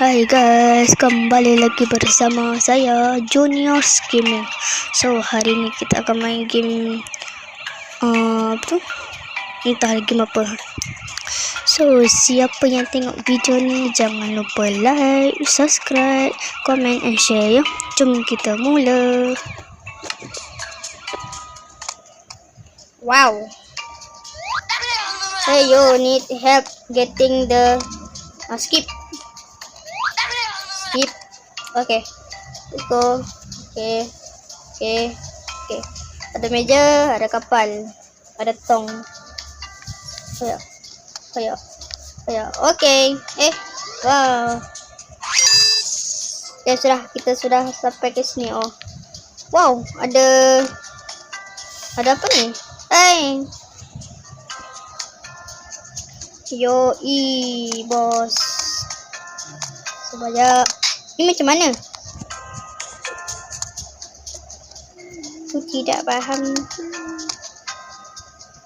Hai guys, kembali lagi bersama saya Junior Gaming. So hari ini kita akan main game apa tu? Entah game apa. So siapa yang tengok video ni jangan lupa like, subscribe, comment and share ya. Jom kita mula. Wow. Hey, you need help getting the skip. Okay, let's go. Okay. Ada meja, ada kapal, ada tong. Ayo. Okay. Wow. Ya sudah, kita sudah sampai ke sini. Oh, wow, ada apa ni? Hey. Bos. Sebanyak. Ini macam mana? Aku tidak faham.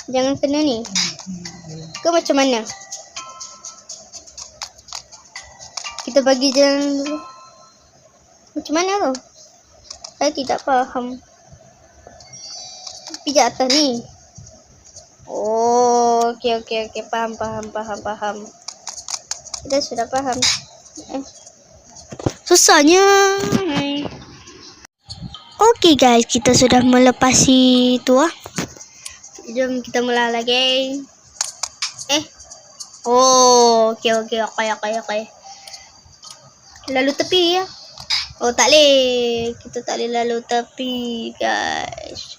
Jangan kena ni. Ke macam mana? Kita bagi jalan dulu. Macam mana tu? Saya tidak faham. Pijak atas ni. Oh, okey. Faham. Kita sudah faham. Susahnya. Okey guys, kita sudah melepasi tu ah. Jom kita mula lagi. Oh, okey. Lalu tepi ya. Oh, tak boleh. Kita tak boleh lalu tepi guys.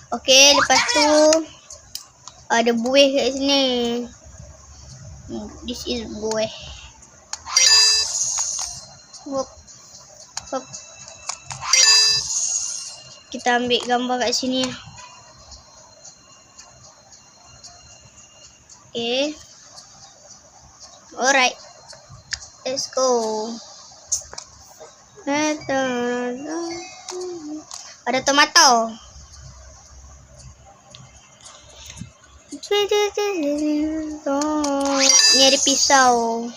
Okey, lepas tu ada buih kat sini. This is buih. Hop. Kita ambil gambar kat sini. Okay. Alright. Let's go. Ada tomato. Ni ada pisau.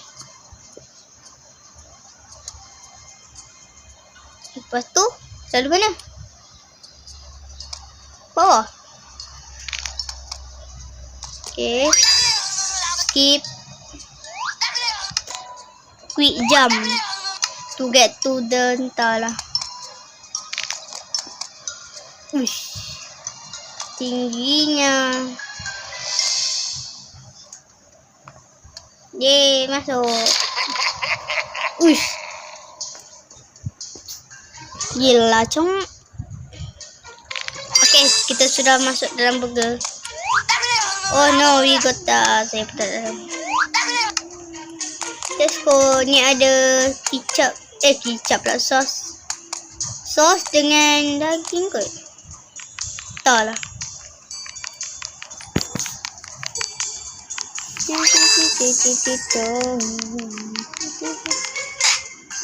Lepas tu lalu mana? Bawah. Okay. Skip. Quick jump. To get to the entahlah. Uish. Tingginya. Yeay, masuk. Uish. Gila, cong. Okay, kita sudah masuk dalam burger. Oh no, we got saya dalam. Let's go. Ni ada kicap lah, sos. Sos dengan daging kot. Tak lah.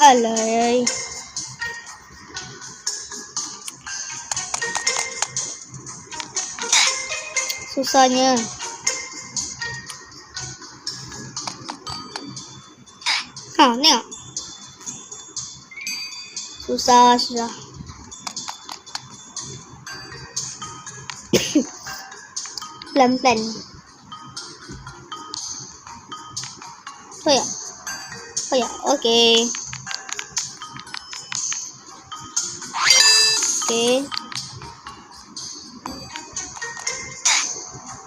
Alay. Susahnya. Tengok. Susah. Pelan-pelan. Oh ya, okey.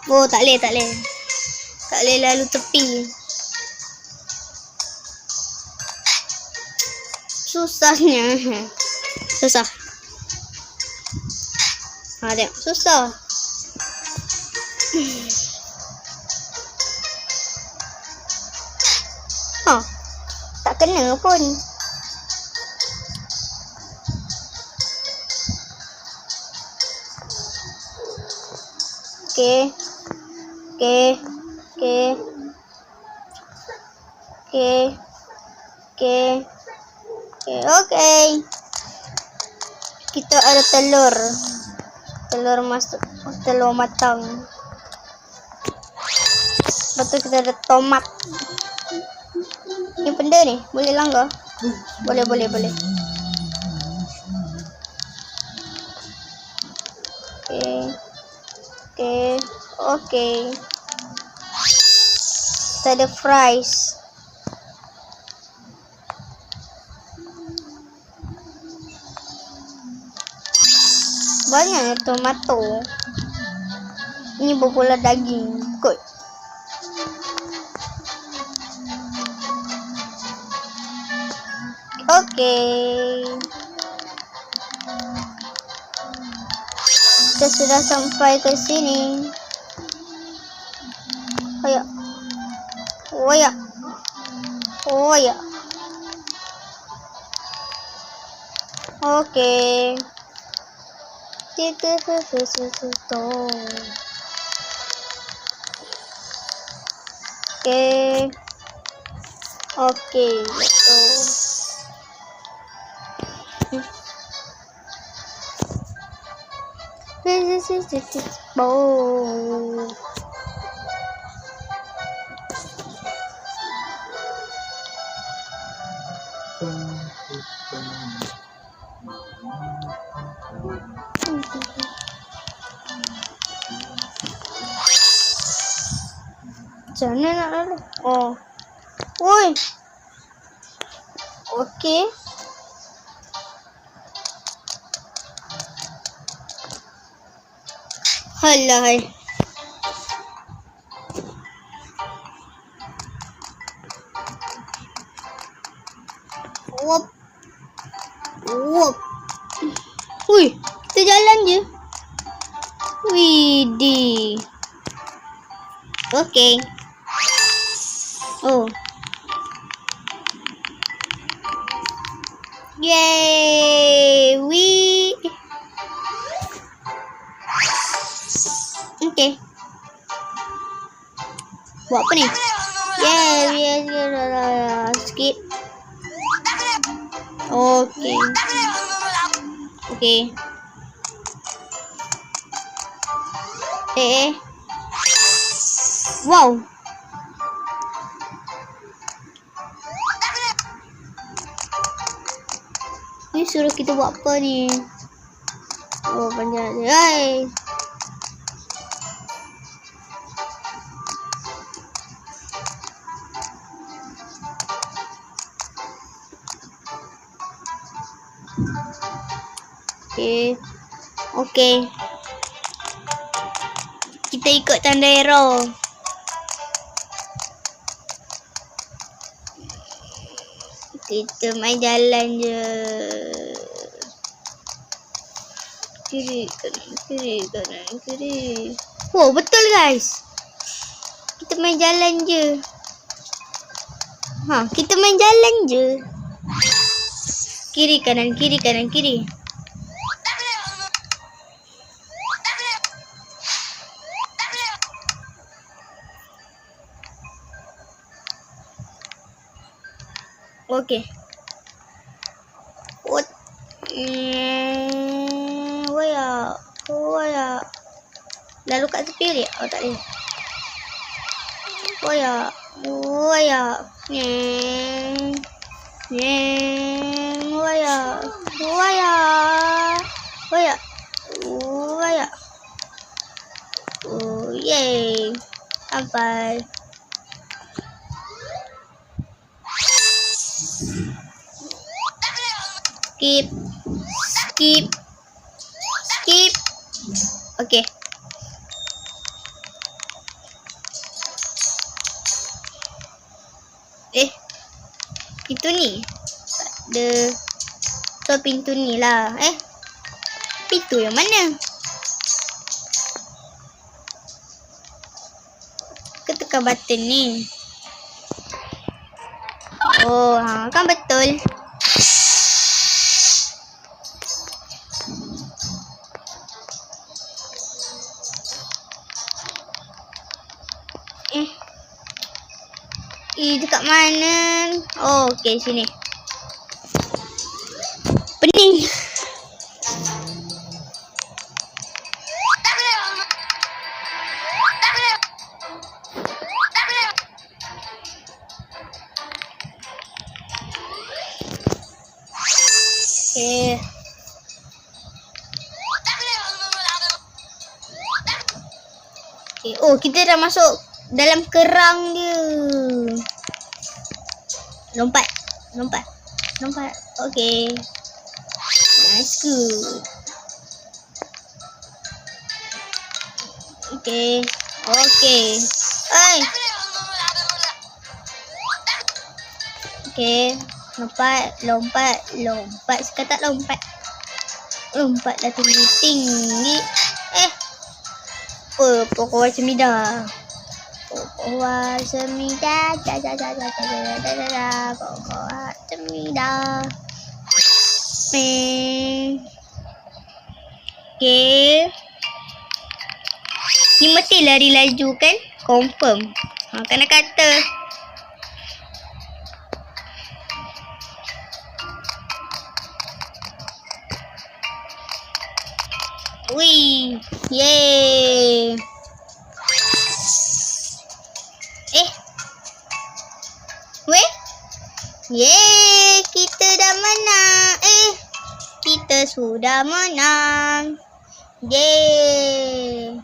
Oh, tak boleh. Tak boleh lalu tepi. Susahnya. Susah. Tengok. Susah. Tak kena pun. Okay. Kita ada telur. Telur matang. Lepas tu kita ada tomat. Ni benda ni boleh langgar? Boleh. Okay. Kita ada fries. Banyaknya tomato. Ini berbola daging. Kot. Okay. Kita sudah sampai ke sini. Oh ya. Okay. Okay, let's go. This is bowl. Macam mana nak lalu? Oh. Woi. Okey. Halai. Wop. Wih, kita jalan je. Widih. Okey. Oh. Yay! Okay. Buat apa ni? Yay! Skip. Okay. Wow. Ni suruh kita buat apa ni? Oh, panjang dia. Hai. Okay. Kita ikut tanda arrow. Kita main jalan je. Kiri, kanan, kiri. Oh, betul guys. Kita main jalan je. Kita main jalan je. Kiri, kanan, kiri. Okay. Waya. Lalu kat tepi ni? Oh, tak boleh. Waya. Waya. Oh, yay. Sampai. Skip. Okay. Pintu ni. Tak ada. So pintu ni lah. Pintu yang mana? Kita tekan button ni. Oh, kan betul. Dekat mana? Oh, okey, sini. Pening. Okay. Okay. Oh, kita dah masuk dalam kerang dia. Lompat. Lompat. Lompat. Okay. Nice, good. Okay. Okay. Hai. Okay. Lompat. Lompat. Lompat. Sekarang tak lompat. Lompat dah tinggi-tinggi. Pokok semida. Pokok semida. Pokok semida. Okay. Ni mesti lari laju kan? Confirm. Kena kata. Wih. Yeay. Weh. Yeay. Kita dah menang. Kita sudah menang. Yeay.